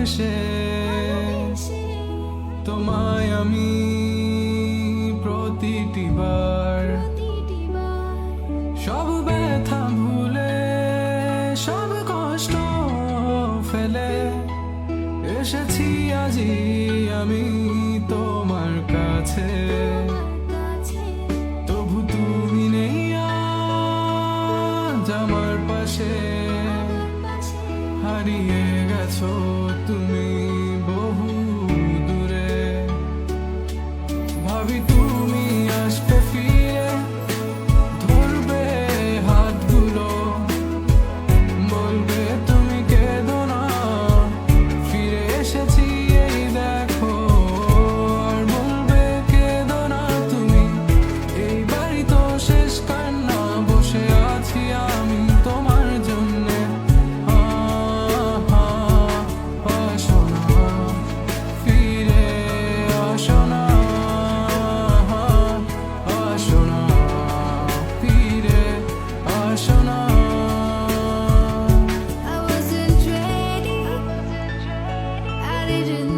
ভালোবেসে তোমায় আমি প্রতিটি বার সব ব্যথা ভুলে সব কষ্ট ফেলে এসেছি আজি আমি তোমার কাছে। তবু তুমি নেই আজ আমার পাশে, হারিয়ে গেছো তুমি বহু দূরে। ভাবি তুমি আসবে ফিরে, ধরবে হাতগুলো, বলবে তুমি কেঁদো না, ফিরে এসেছি এই দেখো। আর বলবে কেঁদো না তুমি, এই বাড়ি তো শেষ কান্না, বসে আছি আমি তোমার জন্যে। আসো না, ফিরে আসো না, আসো না, ফিরে আসো না। I wasn't ready, I didn't